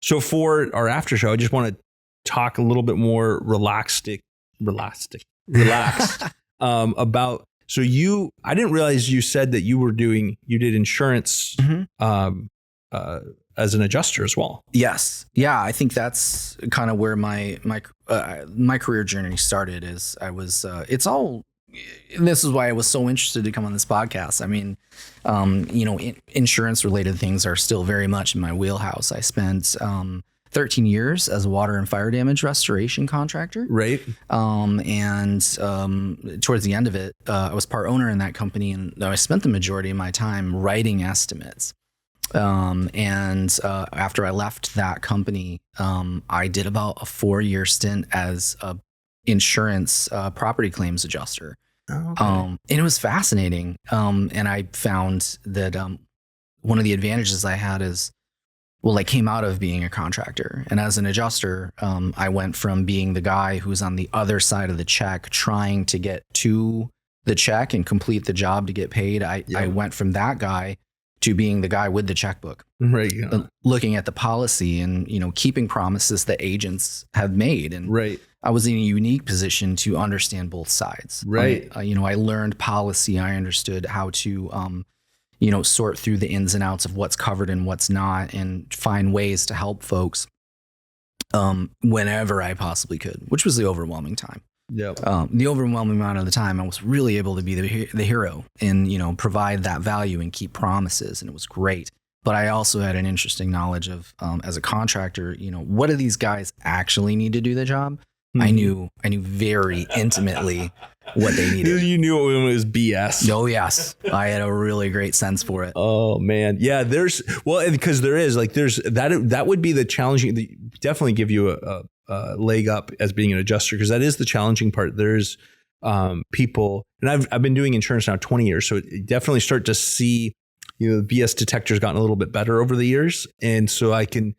So for our after show, I just want to talk a little bit more relaxed about. So I didn't realize you said that you did insurance as an adjuster as well. Yes. Yeah. I think that's kind of where my career journey started. Is I was, and this is why I was so interested to come on this podcast. I mean, insurance related things are still very much in my wheelhouse. I spent 13 years as a water and fire damage restoration contractor. Right. And towards the end of it, I was part owner in that company, and I spent the majority of my time writing estimates. And after I left that company, I did about a 4-year stint as a insurance property claims adjuster. Oh, okay. And it was fascinating. And I found that one of the advantages I had is, I came out of being a contractor. And as an adjuster, I went from being the guy who's on the other side of the check trying to get to the check and complete the job to get paid. I went from that guy to being the guy with the checkbook, right? Yeah. Looking at the policy and, keeping promises that agents have made. And right. I was in a unique position to understand both sides. Right. I learned policy. I understood how to, sort through the ins and outs of what's covered and what's not, and find ways to help folks whenever I possibly could, which was the overwhelming time. Yeah. The overwhelming amount of the time, I was really able to be the hero and, provide that value and keep promises. And it was great. But I also had an interesting knowledge of, as a contractor, what do these guys actually need to do the job? I knew very intimately what they needed. You knew it was BS. Oh, yes. I had a really great sense for it. Oh, man. Yeah, because that would be the challenging, definitely give you a leg up as being an adjuster, because that is the challenging part. There's people, and I've been doing insurance now 20 years, so it definitely start to see, the BS detector's gotten a little bit better over the years. And so I can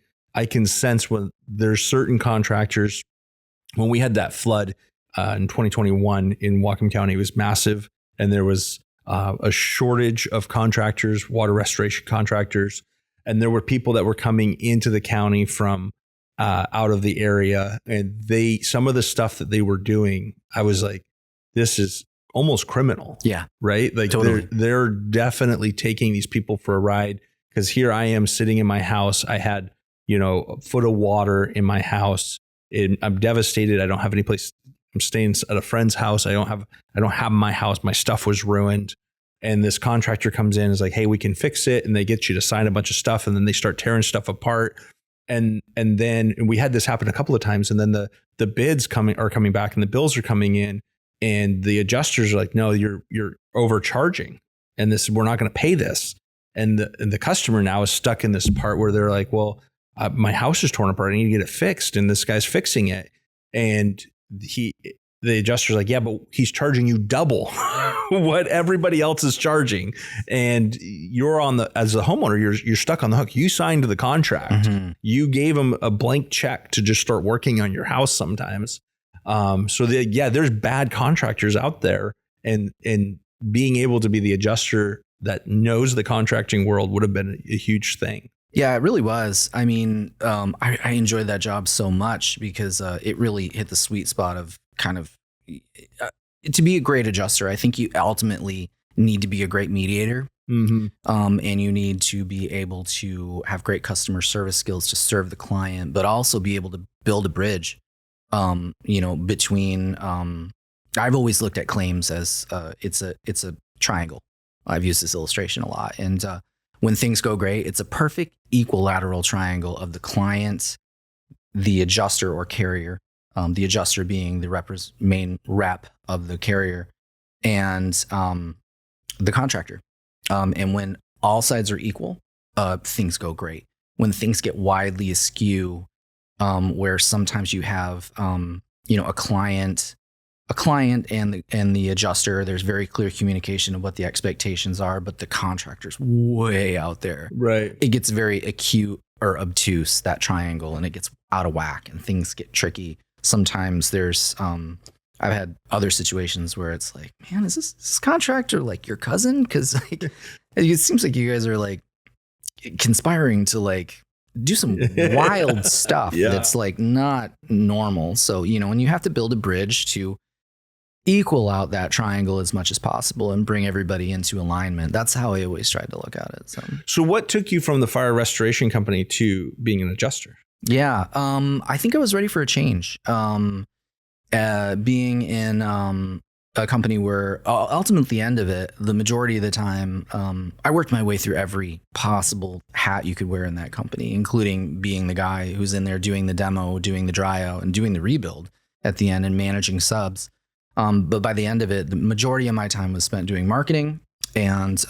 sense when there's certain contractors. When we had that flood in 2021 in Whatcom County, it was massive. And there was a shortage of contractors, water restoration contractors. And there were people that were coming into the county from out of the area. And some of the stuff that they were doing, I was like, this is almost criminal. Yeah. Right? Like totally. They're definitely taking these people for a ride. Because here I am sitting in my house. I had, a foot of water in my house. I'm devastated. I don't have any place. I'm staying at a friend's house. I don't have my house. My stuff was ruined. And this contractor comes in and is like, hey, we can fix it. And they get you to sign a bunch of stuff. And then they start tearing stuff apart. And then we had this happen a couple of times. And then the bids are coming back and the bills are coming in. And the adjusters are like, no, you're overcharging. And we're not going to pay this. And the customer now is stuck in this part where they're like, well, my house is torn apart. I need to get it fixed. And this guy's fixing it. And the adjuster's like, yeah, but he's charging you double what everybody else is charging. And you're as the homeowner, you're stuck on the hook. You signed the contract. Mm-hmm. You gave him a blank check to just start working on your house sometimes. There's bad contractors out there, and being able to be the adjuster that knows the contracting world would have been a huge thing. Yeah, it really was. I mean, I enjoyed that job so much because it really hit the sweet spot of kind of to be a great adjuster. I think you ultimately need to be a great mediator. Mm-hmm. And you need to be able to have great customer service skills to serve the client, but also be able to build a bridge, between, I've always looked at claims as it's a triangle. I've used this illustration a lot. And when things go great, it's a perfect equilateral triangle of the client, the adjuster or carrier, the adjuster being the main rep of the carrier, and the contractor. And when all sides are equal, things go great. When things get widely askew, where sometimes you have, a client and the adjuster, there's very clear communication of what the expectations are, but the contractor's way out there. Right. It gets very acute or obtuse, that triangle, and it gets out of whack and things get tricky. Sometimes there's, I've had other situations where it's like, man, is this contractor like your cousin? Cause like, it seems like you guys are like conspiring to like do some wild stuff Yeah. that's like not normal. So, and you have to build a bridge to equal out that triangle as much as possible and bring everybody into alignment. That's how I always tried to look at it. So what took you from the fire restoration company to being an adjuster? Yeah. I think I was ready for a change. Being in a company where ultimately the end of it, the majority of the time, I worked my way through every possible hat you could wear in that company, including being the guy who's in there doing the demo, doing the dry out, and doing the rebuild at the end and managing subs. But by the end of it, the majority of my time was spent doing marketing and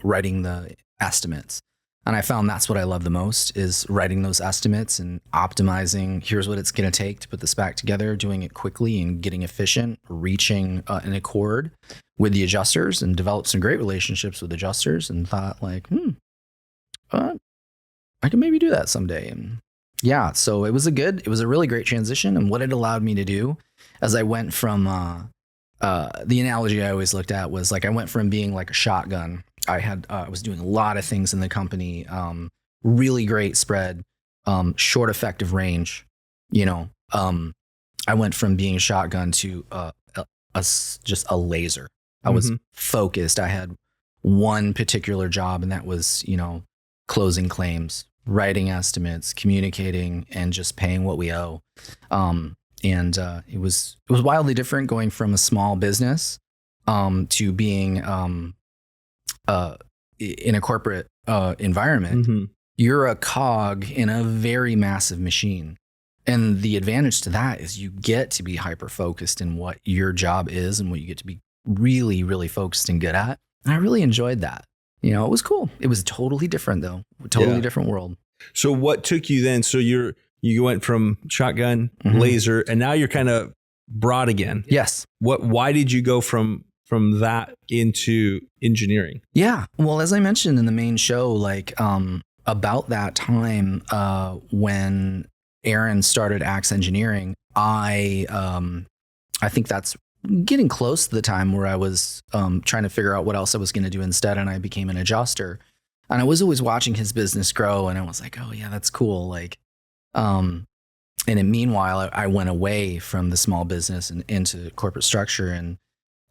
writing the estimates. And I found that's what I love the most is writing those estimates and optimizing. Here's what it's going to take to put this back together, doing it quickly and getting efficient, reaching an accord with the adjusters, and developed some great relationships with adjusters, and thought like, I can maybe do that someday. And yeah, so it was a really great transition. And what it allowed me to do as I went from, the analogy I always looked at was like, I went from being like a shotgun. I was doing a lot of things in the company, really great spread, short effective range. I went from being a shotgun to just a laser. I was focused. I had one particular job, and that was, closing claims, writing estimates, communicating, and just paying what we owe. It was wildly different going from a small business to being in a corporate environment. You're a cog in a very massive machine. And the advantage to that is you get to be hyper focused in what your job is and what you get to be really, really focused and good at. And I really enjoyed that. It was cool. It was totally different though. Totally different world. So what took you then? So you went from shotgun, laser, and now you're kind of broad again. Yes. Why did you go from that into engineering? Yeah. Well, as I mentioned in the main show, like about that time when Aaron started Axe Engineering, I think that's getting close to the time where I was trying to figure out what else I was going to do instead, and I became an adjuster. And I was always watching his business grow, and I was like, oh yeah, that's cool. Like, and then meanwhile, I went away from the small business and into corporate structure, and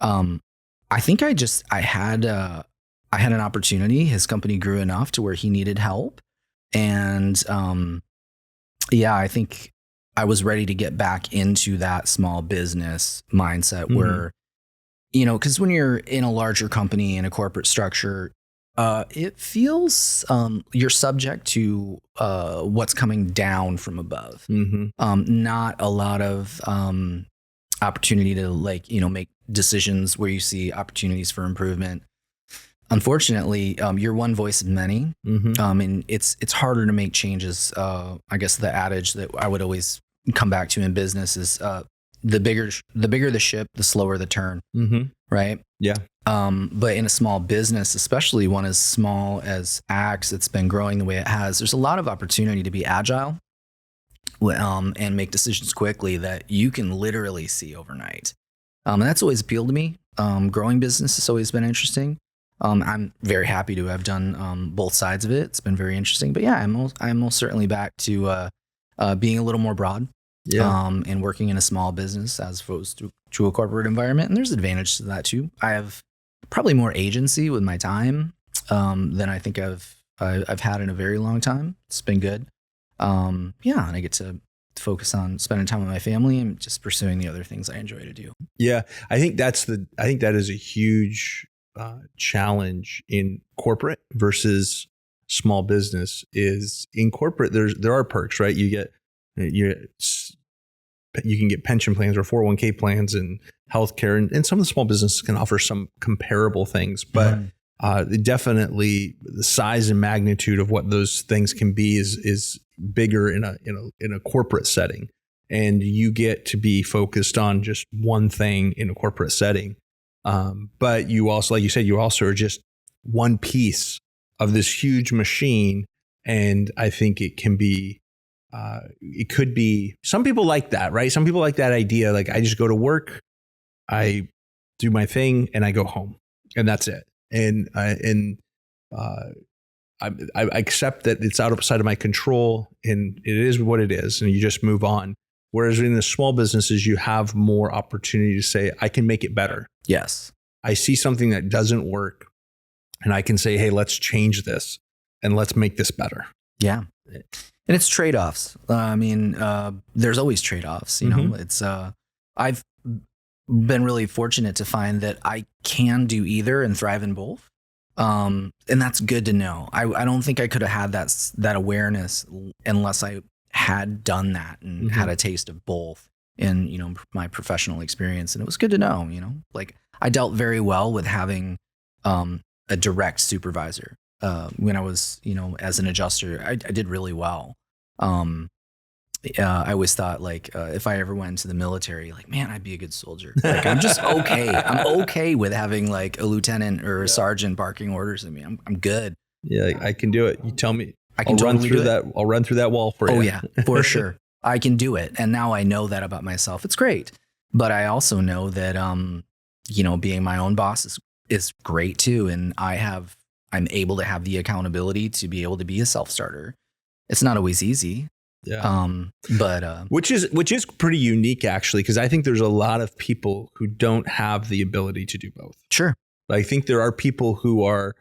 I think I had an opportunity. His company grew enough to where he needed help. And I think I was ready to get back into that small business mindset where, because when you're in a larger company in a corporate structure, it feels you're subject to what's coming down from above. Not a lot of opportunity to make decisions where you see opportunities for improvement. Unfortunately, you're one voice of many, and it's harder to make changes. I guess the adage that I would always come back to in business is the bigger the ship, the slower the turn. Right? Yeah. But in a small business, especially one as small as Axe, that's been growing the way it has, there's a lot of opportunity to be agile and make decisions quickly that you can literally see overnight. And that's always appealed to me. Growing business has always been interesting. I'm very happy to have done both sides of it. It's been very interesting. But yeah, I'm most certainly back to being a little more broad. And working in a small business as opposed to a corporate environment. And there's advantage to that too. I have probably more agency with my time than I think I've had in a very long time. It's been good. And I get to focus on spending time with my family and just pursuing the other things I enjoy to do. Yeah, I think that is a huge challenge in corporate versus small business. Is in corporate there are perks, right? You can get pension plans or 401k plans and healthcare, and some of the small businesses can offer some comparable things, but definitely the size and magnitude of what those things can be is bigger in a corporate setting, and you get to be focused on just one thing in a corporate setting. But you also, like you said, you also are just one piece of this huge machine, and I think it can be. It could be, some people like that, right? Some people like that idea. Like, I just go to work, I do my thing, and I go home, and that's it. And I accept that it's outside of my control and it is what it is, and you just move on. Whereas in the small businesses, you have more opportunity to say, I can make it better. Yes. I see something that doesn't work and I can say, hey, let's change this and let's make this better. Yeah. And it's trade-offs. There's always trade-offs, you know, it's, I've been really fortunate to find that I can do either and thrive in both. And that's good to know. I don't think I could have had that awareness unless I had done that and had a taste of both in, you know, my professional experience. And it was good to know, you know, like I dealt very well with having, a direct supervisor. When I was, you know, as an adjuster, I did really well. I always thought like, if I ever went into the military, like, man, I'd be a good soldier. Like, I'm just okay. I'm okay with having like a lieutenant or a sergeant barking orders at me. I'm good. Yeah, I can do it. You tell me. I'll run through that. I'll run through that wall for you. Oh yeah, for sure. I can do it. And now I know that about myself. It's great. But I also know that, you know, being my own boss is great too. And I'm able to have the accountability to be able to be a self-starter. It's not always easy. Yeah. But which is pretty unique actually, because I think there's a lot of people who don't have the ability to do both. Sure. I think there are people who are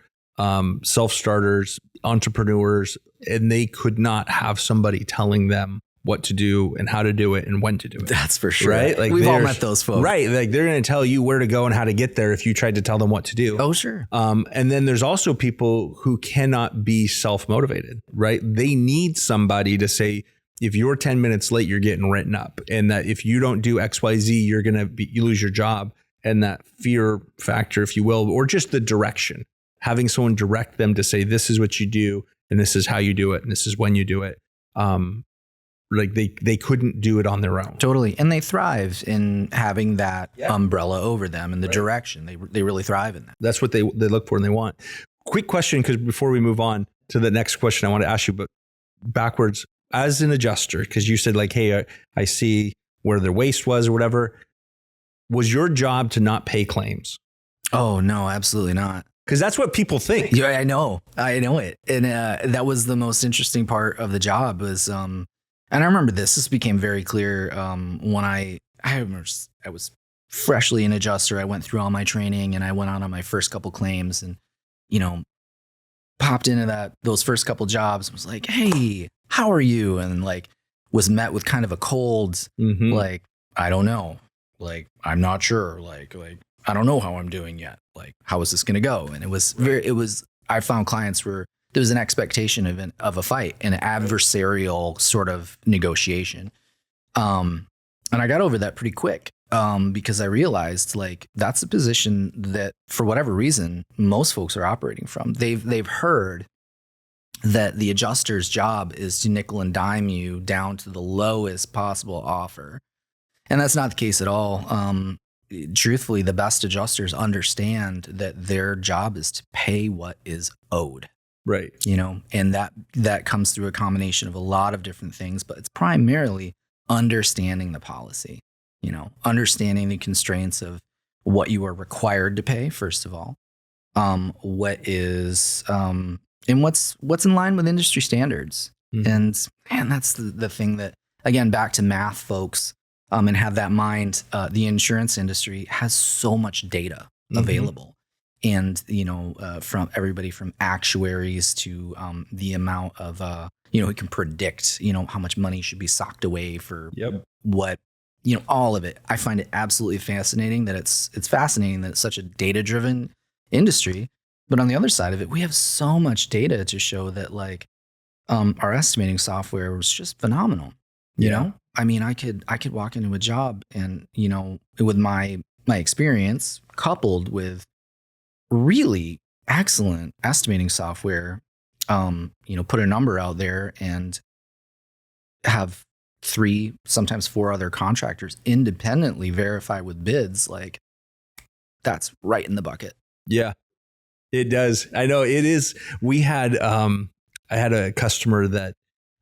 self-starters, entrepreneurs, and they could not have somebody telling them what to do and how to do it and when to do it. That's for sure. Right? Like we've all met those folks. Right. Like they're going to tell you where to go and how to get there if you tried to tell them what to do. Oh, sure. And then there's also people who cannot be self-motivated, right? They need somebody to say, if you're 10 minutes late, you're getting written up. And that if you don't do X, Y, Z, you're going to you lose your job. And that fear factor, if you will, or just the direction, having someone direct them to say, this is what you do and this is how you do it. And this is when you do it. Like they couldn't do it on their own. Totally. And they thrive in having that umbrella over them and the direction. They really thrive in that. That's what they look for and they want. Quick question, because before we move on to the next question I want to ask you, but backwards, as an adjuster, because you said like, hey, I see where their waste was or whatever. Was your job to not pay claims? Oh, no, absolutely not. Because that's what people think. Yeah, I know it. And that was the most interesting part of the job was, and I remember this became very clear when I was freshly an adjuster. I went through all my training and I went on my first couple claims and, you know, popped into those first couple jobs and was like, hey, how are you? And like was met with kind of a cold, like, I don't know. Like, I'm not sure. Like, I don't know how I'm doing yet. Like, how is this going to go? And I found clients where there was an expectation of a fight, an adversarial sort of negotiation. And I got over that pretty quick because I realized like that's a position that for whatever reason, most folks are operating from. They've heard that the adjuster's job is to nickel and dime you down to the lowest possible offer. And that's not the case at all. Truthfully, the best adjusters understand that their job is to pay what is owed. Right. You know, and that comes through a combination of a lot of different things, but it's primarily understanding the policy, you know, understanding the constraints of what you are required to pay, first of all, what is, and what's in line with industry standards. And man, that's the thing that, again, back to math folks, and have that mind, the insurance industry has so much data available. And, you know, from everybody from actuaries to the amount of, you know, it can predict, you know, how much money should be socked away for what, you know, all of it. I find it absolutely fascinating that it's fascinating that it's such a data-driven industry. But on the other side of it, we have so much data to show that like our estimating software was just phenomenal. You know, I mean, I could walk into a job and, you know, with my experience coupled with really excellent estimating software, you know, put a number out there and have 3, sometimes 4 other contractors independently verify with bids. Like that's right in the bucket. Yeah, it does. I know it is. We had, I had a customer that,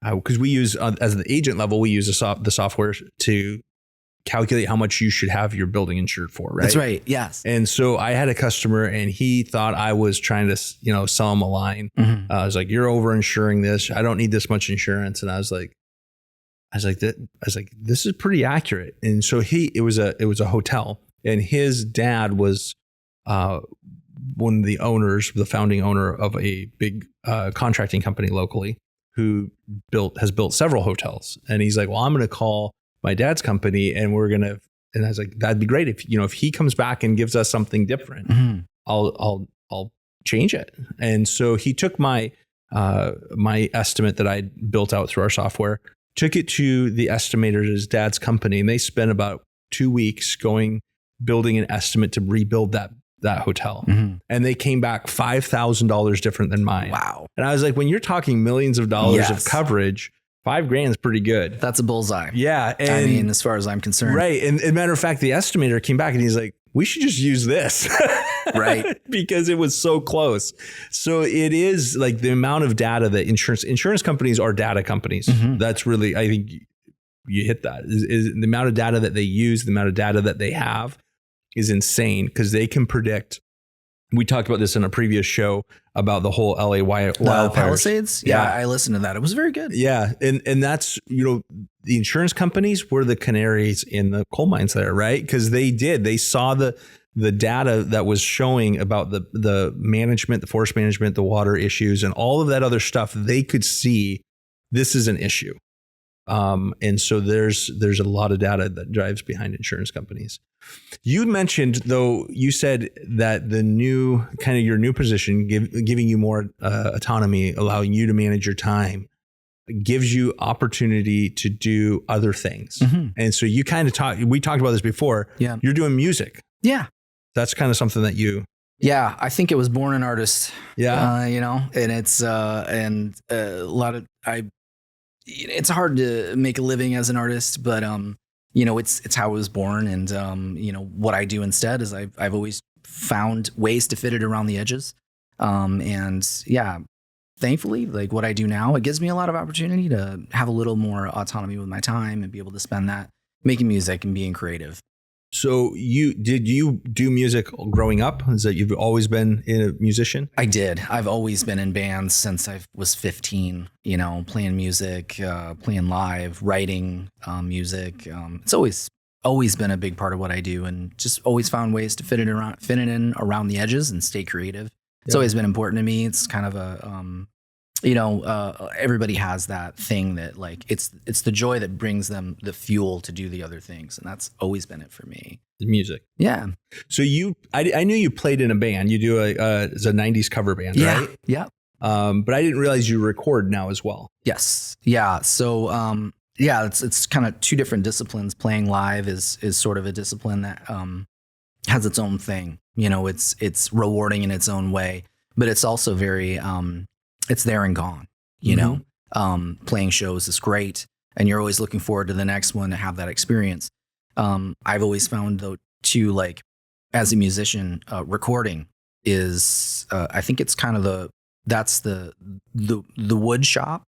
because we use as the agent level, we use the software to calculate how much you should have your building insured for, right? That's right. Yes. And so I had a customer and he thought I was trying to, sell him a line. Mhm. I was like, you're over insuring this. I don't need this much insurance. And I was like, this is pretty accurate. And so it was a hotel, and his dad was one of the owners, the founding owner of a big contracting company locally who has built several hotels. And he's like, well, I'm going to call my dad's company and and I was like, that'd be great if he comes back and gives us something different, Mhm. I'll change it. And so he took my estimate that I built out through our software, took it to the estimator at his dad's company, and they spent about 2 weeks building an estimate to rebuild that hotel. Mhm. And they came back $5,000 different than mine. Wow. And I was like, when you're talking millions of dollars of Yes. coverage, $5,000 is pretty good. That's a bullseye. Yeah. And I mean, as far as I'm concerned. right. And as a matter of fact, the estimator came back and he's like, we should just use this. Right. Because it was so close. So it is like the amount of data that insurance companies are data companies. Mhm. That's really, I think you hit that is the amount of data that they use, the amount of data that they have is insane, because they can predict. We talked about this in a previous show about the whole LA wildfires. Palisades? Yeah, I listened to that. It was very good. Yeah. And that's, the insurance companies were the canaries in the coal mines there, right? Because they saw the data that was showing about the management, the forest management, the water issues, and all of that other stuff. They could see this is an issue. And so there's a lot of data that drives behind insurance companies. You mentioned, though, you said that the new kind of your new position, giving you more autonomy, allowing you to manage your time, gives you opportunity to do other things. Mhm. And so you kind of we talked about this before. Yeah. You're doing music. Yeah. That's kind of something that Yeah. I think it was born an artist. Yeah. And it's, and a lot of, it's hard to make a living as an artist, but, it's how I was born. And, what I do instead is I've always found ways to fit it around the edges. And yeah, thankfully, like what I do now, it gives me a lot of opportunity to have a little more autonomy with my time and be able to spend that making music and being creative. So did you do music growing up? Is that you've always been a musician? I did. I've always been in bands since I was 15, playing music, playing live, writing music. It's always been a big part of what I do, and just always found ways to fit it in around the edges and stay creative. It's always been important to me. It's kind of a, everybody has that thing that like, it's the joy that brings them the fuel to do the other things. And that's always been it for me. The music. Yeah. So I knew you played in a band. You do it's a 90s cover band, right? Yeah. But I didn't realize you record now as well. Yes. Yeah. So, it's kind of two different disciplines. Playing live is sort of a discipline that, has its own thing. It's rewarding in its own way, but it's also very, it's there and gone, playing shows is great. And you're always looking forward to the next one to have that experience. I've always found though too, like as a musician, recording is, I think it's kind of that's the wood shop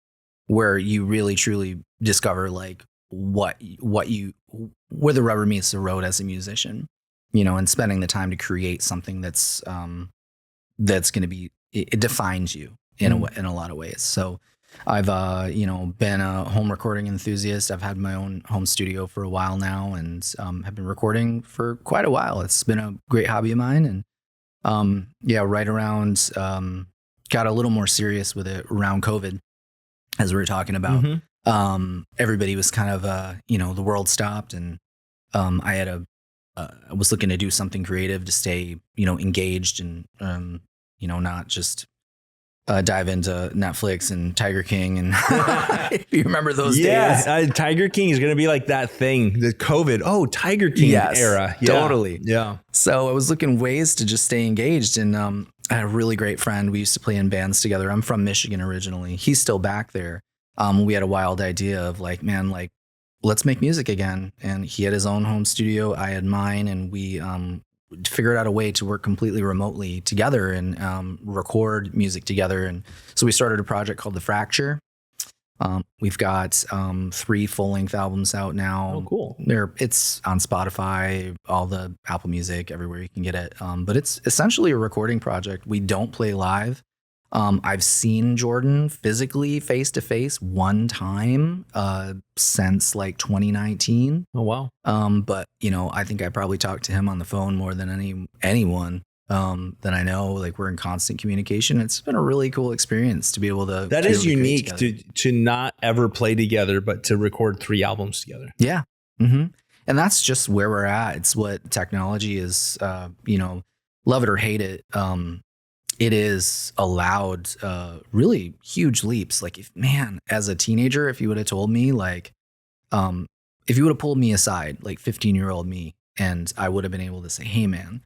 where you really truly discover like where the rubber meets the road as a musician, and spending the time to create something that's going to be, it defines you in a lot of ways. So I've, been a home recording enthusiast. I've had my own home studio for a while now, and have been recording for quite a while. It's been a great hobby of mine. And right around, got a little more serious with it around COVID, as we were talking about. Mm-hmm. Everybody was kind of, the world stopped, and I was looking to do something creative to stay, engaged and, not just dive into Netflix and Tiger King. And if you remember those days. Yeah, Tiger King is going to be like that thing, the COVID. Oh, Tiger King era. Yeah. Totally. Yeah. So I was looking ways to just stay engaged. And I had a really great friend. We used to play in bands together. I'm from Michigan originally. He's still back there. We had a wild idea of like, man, like, let's make music again. And he had his own home studio. I had mine. And we figured out a way to work completely remotely together and record music together. And so we started a project called The Fracture. We've got 3 full-length albums out now. Oh, cool. It's on Spotify, all the Apple Music, everywhere you can get it. But it's essentially a recording project. We don't play live. I've seen Jordan physically face to face one time since like 2019. Oh, wow. But I think I probably talked to him on the phone more than anyone that I know. Like, we're in constant communication. It's been a really cool experience to be able to. That is unique to not ever play together, but to record 3 albums together. Yeah. Mm-hmm. And that's just where we're at. It's what technology is, love it or hate it. It is allowed really huge leaps. Like, as a teenager, if you would have told me, like, if you would have pulled me aside, like 15-year-old me, and I would have been able to say, hey, man,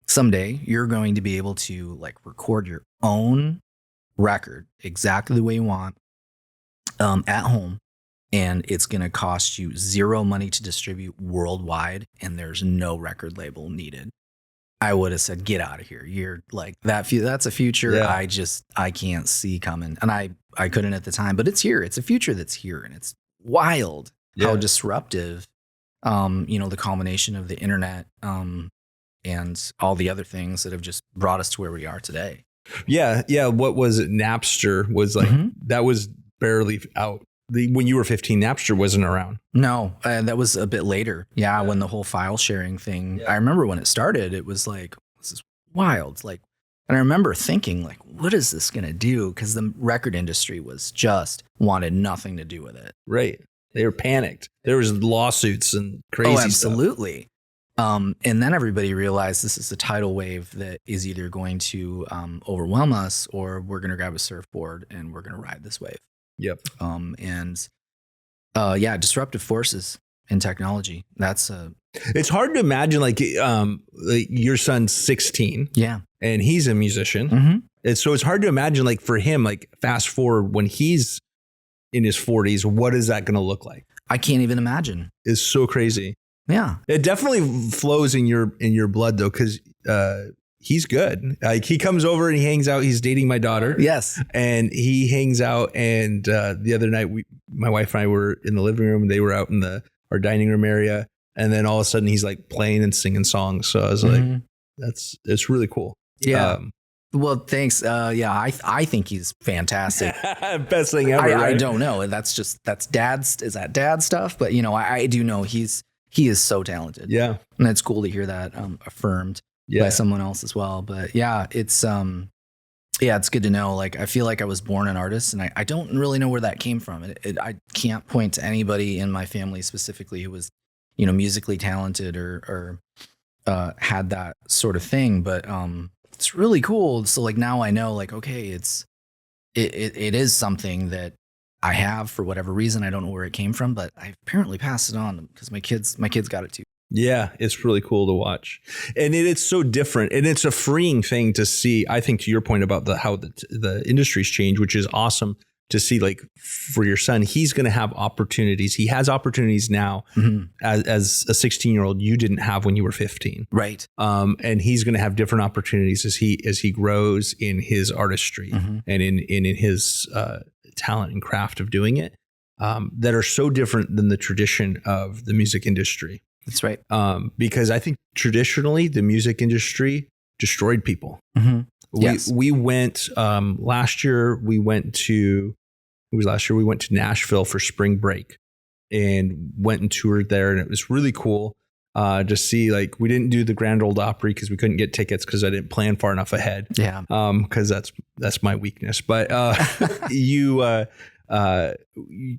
someday you're going to be able to like record your own record exactly the way you want at home. And it's going to cost you 0 money to distribute worldwide. And there's no record label needed. I would have said, get out of here. You're like that's a future. Yeah. I can't see coming. And I couldn't at the time, but it's here. It's a future that's here. And it's wild how disruptive, the combination of the internet, and all the other things that have just brought us to where we are today. Yeah. Yeah. What was it? Napster was like, that was barely out. When you were 15, Napster wasn't around. No, that was a bit later. Yeah. When the whole file sharing thing, I remember when it started, it was like, this is wild. Like, and I remember thinking like, what is this going to do? Because the record industry wanted nothing to do with it. Right. They were panicked. There was lawsuits and crazy stuff. Absolutely. And then everybody realized this is a tidal wave that is either going to overwhelm us, or we're going to grab a surfboard and we're going to ride this wave. Yep. Disruptive forces in technology. It's hard to imagine like your son's 16. Yeah. And he's a musician. Mm-hmm. And so it's hard to imagine like for him, like fast forward when he's in his 40s, what is that going to look like? I can't even imagine. It's so crazy. Yeah. It definitely flows in your blood though, because he's good. Like he comes over and he hangs out. He's dating my daughter. Yes. And he hangs out. And the other night, my wife and I were in the living room. They were out in our dining room area. And then all of a sudden he's like playing and singing songs. So I was like, it's really cool. Yeah. Well, thanks. I think he's fantastic. Best thing ever. I don't know. Is that dad stuff? But I do know he is so talented. Yeah. And it's cool to hear that affirmed by someone else as well. But yeah, it's good to know. Like, I feel like I was born an artist, and I don't really know where that came from. I can't point to anybody in my family specifically who was, musically talented or had that sort of thing. But it's really cool. So like now I know, like, okay, it is something that I have for whatever reason. I don't know where it came from, but I apparently passed it on because my kids got it too. Yeah, it's really cool to watch. And it's so different. And it's a freeing thing to see, I think, to your point about how the industry's changed, which is awesome to see. Like for your son, he's going to have opportunities. He has opportunities now as a 16-year-old you didn't have when you were 15. Right. And he's going to have different opportunities as he grows in his artistry and in his talent and craft of doing it that are so different than the tradition of the music industry. That's right. Because I think traditionally the music industry destroyed people. Yes. We went last year. We went to Nashville for spring break and went and toured there, and it was really cool to see. Like, we didn't do the Grand Ole Opry because we couldn't get tickets because I didn't plan far enough ahead. Yeah. Because that's my weakness. But you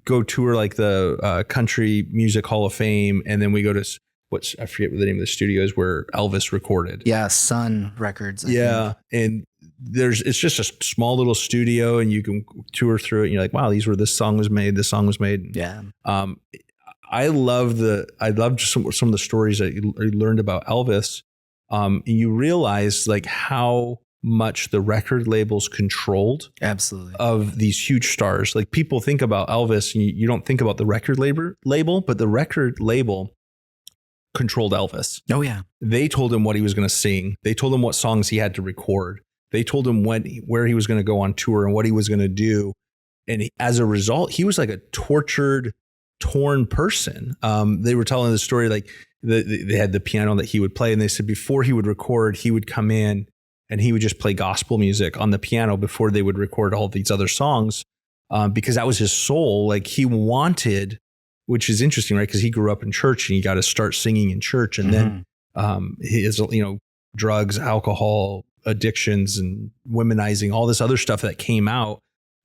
go tour like the Country Music Hall of Fame, and then we go to I forget what the name of the studio is where Elvis recorded. Yeah, Sun Records. I think. And it's just a small little studio, and you can tour through it. And you're like, wow, this song was made. Yeah. I loved some of the stories that you learned about Elvis. You realize like how much the record labels controlled absolutely of these huge stars. Like, people think about Elvis and you don't think about the record label, but the record label controlled Elvis. Oh yeah. They told him what he was going to sing. They told him what songs he had to record. They told him where he was going to go on tour and what he was going to do. And as a result, he was like a tortured, torn person. They were telling the story, like they had the piano that he would play, and they said before he would record, he would come in and he would just play gospel music on the piano before they would record all these other songs, because that was his soul. Like he wanted, which is interesting, right? Because he grew up in church and he got to start singing in church, and then his, drugs, alcohol, addictions, and womenizing, all this other stuff that came out.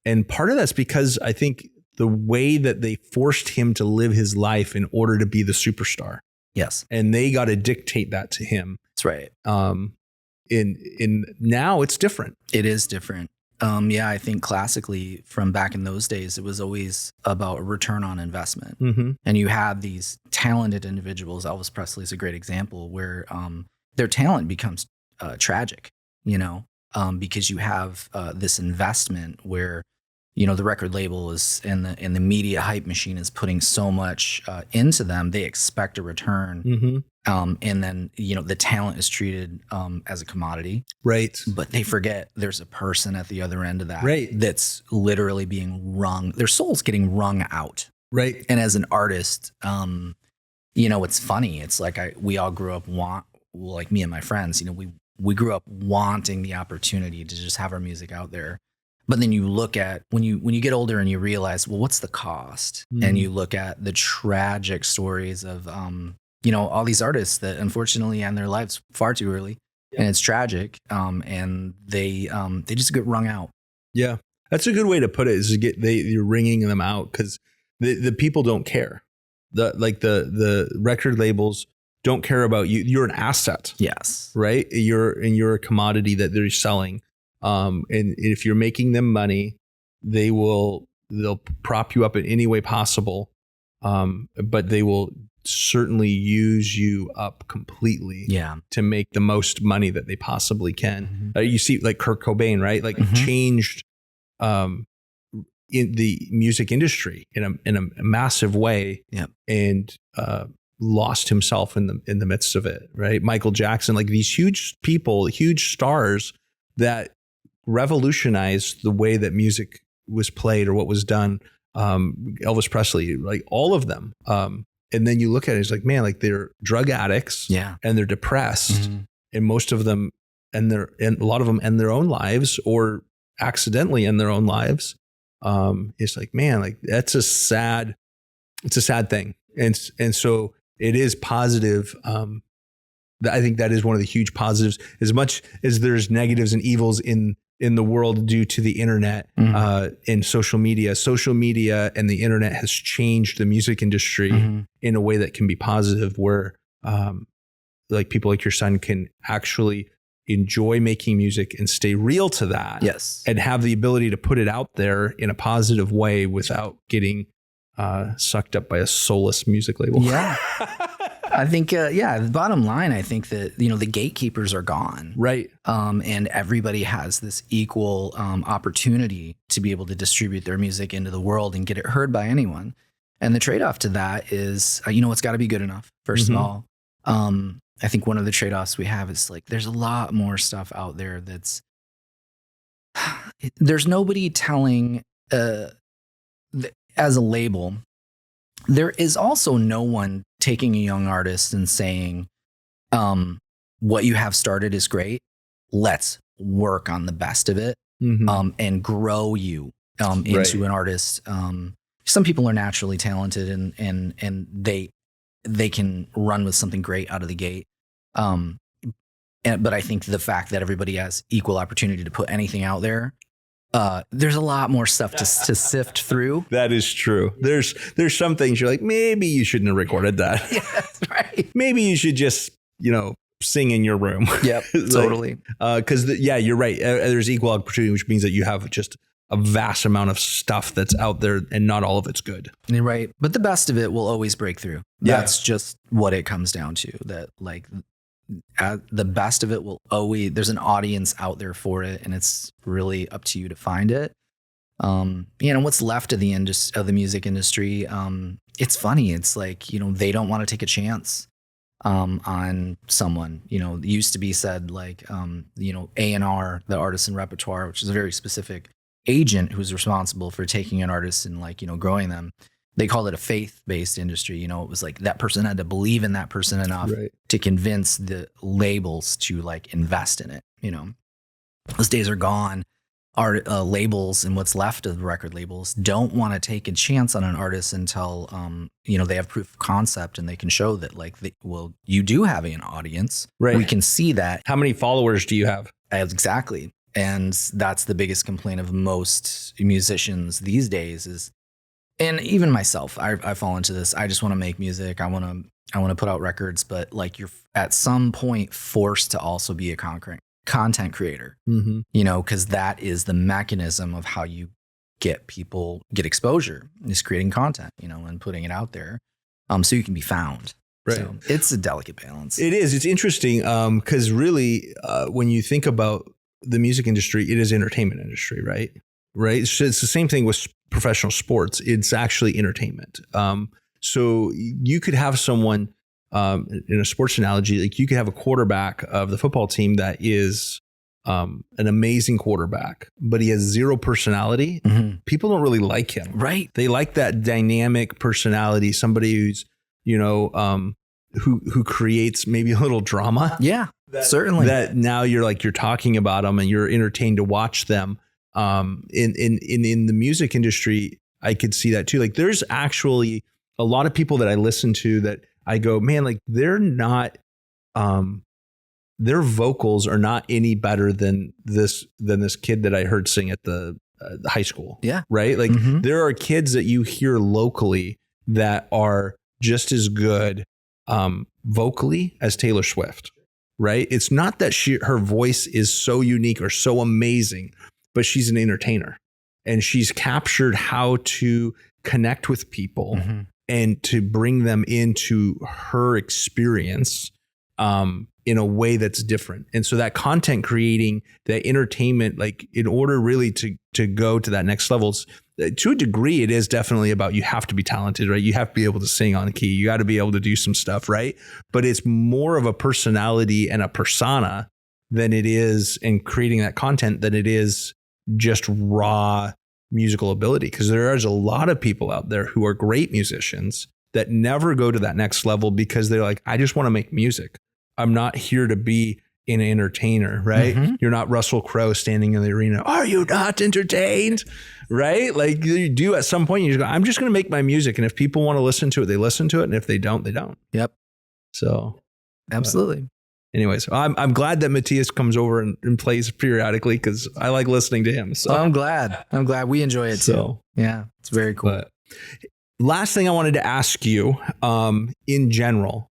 And part of that's because I think the way that they forced him to live his life in order to be the superstar. Yes. And they got to dictate that to him. That's right. In now it's different. It is different. I think classically from back in those days, it was always about a return on investment. And you had these talented individuals. Elvis Presley is a great example where their talent becomes tragic, because you have this investment where, the record label is and the media hype machine is putting so much into them. They expect a return. And then, the talent is treated as a commodity. Right. But they forget there's a person at the other end of that. Right. That's literally being wrung. Their soul's getting wrung out. Right. And as an artist, it's funny. It's like we all grew up like me and my friends, we grew up wanting the opportunity to just have our music out there. But then you look at when you get older and you realize, well, what's the cost? And you look at the tragic stories of, all these artists that unfortunately end their lives far too early, and it's tragic. And they just get wrung out. Yeah, that's a good way to put it. Is you're wringing them out because the people don't care. The record labels don't care about you. You're an asset. Yes. Right. You're a commodity that they're selling. And if you're making them money, they'll prop you up in any way possible. But they will certainly use you up completely to make the most money that they possibly can. You see like Kurt Cobain, right? Like changed, in the music industry in a massive way, and, lost himself in the midst of it. Right. Michael Jackson, like these huge people, huge stars that revolutionized the way that music was played or what was done. Elvis Presley, like all of them. And then you look at it, it's like, man, like they're drug addicts and they're depressed, and most of them and a lot of them end their own lives or accidentally end their own lives. It's like, man, like it's a sad thing. And so it is positive. I think that is one of the huge positives. As much as there's negatives and evils in the world due to the internet and social media and the internet has changed the music industry in a way that can be positive, where like people like your son can actually enjoy making music and stay real to that. Yes. And have the ability to put it out there in a positive way without getting sucked up by a soulless music label. Yeah. I think, the bottom line, I think that, the gatekeepers are gone. Right. And everybody has this equal opportunity to be able to distribute their music into the world and get it heard by anyone. And the trade-off to that is, it's got to be good enough, first of all. I think one of the trade-offs we have is like, there's a lot more stuff out there there's nobody telling, as a label, there is also no one taking a young artist and saying, what you have started is great. Let's work on the best of it and grow you into an artist. Some people are naturally talented and they can run with something great out of the gate. But I think the fact that everybody has equal opportunity to put anything out there, there's a lot more stuff to sift through. That is true. There's some things you're like, maybe you shouldn't have recorded that. Yeah, that's right. Maybe you should just, sing in your room. Yep, totally. Because you're right. There's equal opportunity, which means that you have just a vast amount of stuff that's out there and not all of it's good. You're right. But the best of it will always break through. That's just what it comes down to. That like the best of it will always, there's an audience out there for it, and it's really up to you to find it. And what's left of the music industry, it's funny. It's like, they don't want to take a chance on someone. It used to be said like, A&R, the artist and repertoire, which is a very specific agent who's responsible for taking an artist and like, growing them. They call it a faith-based industry. It was like that person had to believe in that person enough to convince the labels to like invest in it. Those days are gone. Art labels and what's left of the record labels don't want to take a chance on an artist until they have proof of concept and they can show that like you do have an audience. Right. We can see that. How many followers do you have? Exactly. And that's the biggest complaint of most musicians these days is, and even myself, I fall into this. I just want to make music. I want to put out records, but like you're at some point forced to also be a content creator, because that is the mechanism of how you get exposure is creating content, and putting it out there, so you can be found. Right. So it's a delicate balance. It is. It's interesting because really, when you think about the music industry, it is entertainment industry, right? Right. It's the same thing with professional sports. It's actually entertainment. So you could have someone in a sports analogy, like you could have a quarterback of the football team that is an amazing quarterback, but he has zero personality. Mm-hmm. People don't really like him. Right. They like that dynamic personality, somebody who's, who creates maybe a little drama. Yeah, certainly. That now you're talking about them and you're entertained to watch them. In the music industry, I could see that too. Like there's actually a lot of people that I listen to that I go, man, like they're not, their vocals are not any better than this kid that I heard sing at the high school. Yeah. Right. Like there are kids that you hear locally that are just as good vocally as Taylor Swift. Right. It's not that her voice is so unique or so amazing, but she's an entertainer and she's captured how to connect with people and to bring them into her experience in a way that's different. And so that content creating, that entertainment, like in order really to go to that next level, to a degree, it is definitely about, you have to be talented, right? You have to be able to sing on a key. You got to be able to do some stuff, right? But it's more of a personality and a persona than it is in creating that content than it is just raw musical ability. Because there is a lot of people out there who are great musicians that never go to that next level because they're like, I just want to make music. I'm not here to be an entertainer, right? You're not Russell Crowe standing in the arena. Are you not entertained? Right? Like you do at some point, you just go, I'm just going to make my music. And if people want to listen to it, they listen to it. And if they don't, they don't. Yep. So absolutely. Anyways, I'm glad that Matthias comes over and plays periodically because I like listening to him. So I'm glad we enjoy it too. Yeah, it's very cool. But last thing I wanted to ask you, in general,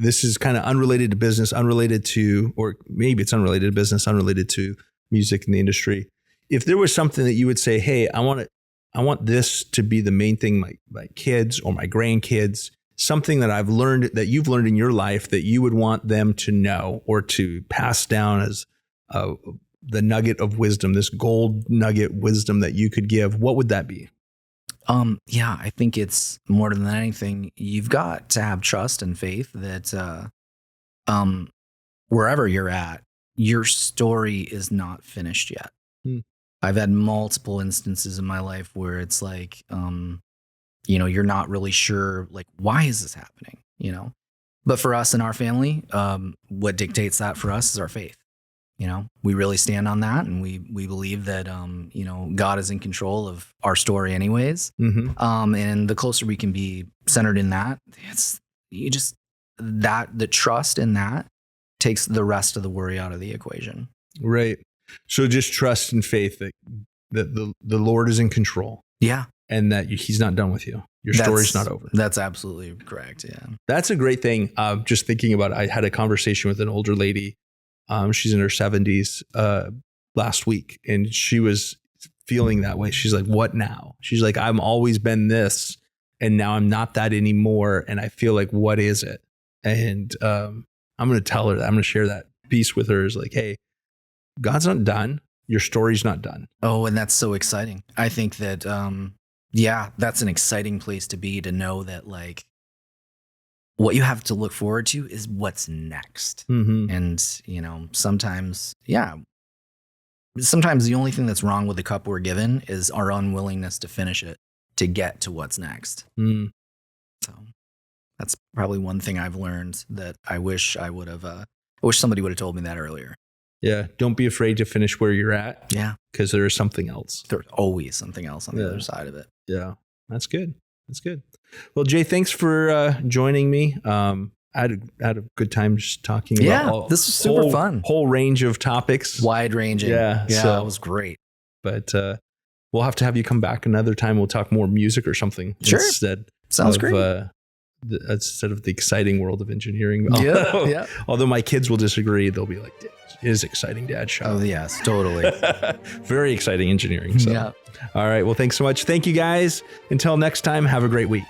this is kind of unrelated to business, unrelated to, or maybe it's unrelated to business, unrelated to music in the industry. If there was something that you would say, hey, I want this to be the main thing, my kids or my grandkids, something that I've learned, that you've learned in your life that you would want them to know or to pass down as the nugget of wisdom, this gold nugget wisdom that you could give, what would that be? Yeah, I think it's more than anything, you've got to have trust and faith that wherever you're at, your story is not finished yet. I've had multiple instances in my life where it's like, you're not really sure, like, why is this happening? But for us and our family, what dictates that for us is our faith. We really stand on that, and we believe that God is in control of our story anyways. And the closer we can be centered in that, the trust in that takes the rest of the worry out of the equation. Right. So just trust and faith that the Lord is in control. Yeah. And that he's not done with you. Your story's not over. That's absolutely correct. Yeah. That's a great thing. Just thinking about it, I had a conversation with an older lady. She's in her 70s last week, and she was feeling that way. She's like, what now? She's like, I've always been this, and now I'm not that anymore. And I feel like, what is it? And I'm going to tell her that. I'm going to share that piece with her, is like, hey, God's not done. Your story's not done. Oh, and that's so exciting. I think that, that's an exciting place to be, to know that, like, what you have to look forward to is what's next. And, sometimes, sometimes the only thing that's wrong with the cup we're given is our unwillingness to finish it to get to what's next. Mm. So that's probably one thing I've learned that I wish I would have, I wish somebody would have told me that earlier. Yeah. Don't be afraid to finish where you're at. Yeah. Because there is something else. There's always something else on the other side of it. Yeah. That's good. That's good. Well, Jay, thanks for joining me. I had a good time just talking about this was super fun. Whole range of topics. Wide ranging. Yeah. Yeah. So, it was great. But we'll have to have you come back another time. We'll talk more music or something. Sure. Instead. Sounds great. Instead of the exciting world of engineering. Yeah. Although my kids will disagree. They'll be like, it is exciting, Dad. Shut up. Yes, totally. Very exciting engineering. So. Yeah. All right. Well, thanks so much. Thank you, guys. Until next time, have a great week.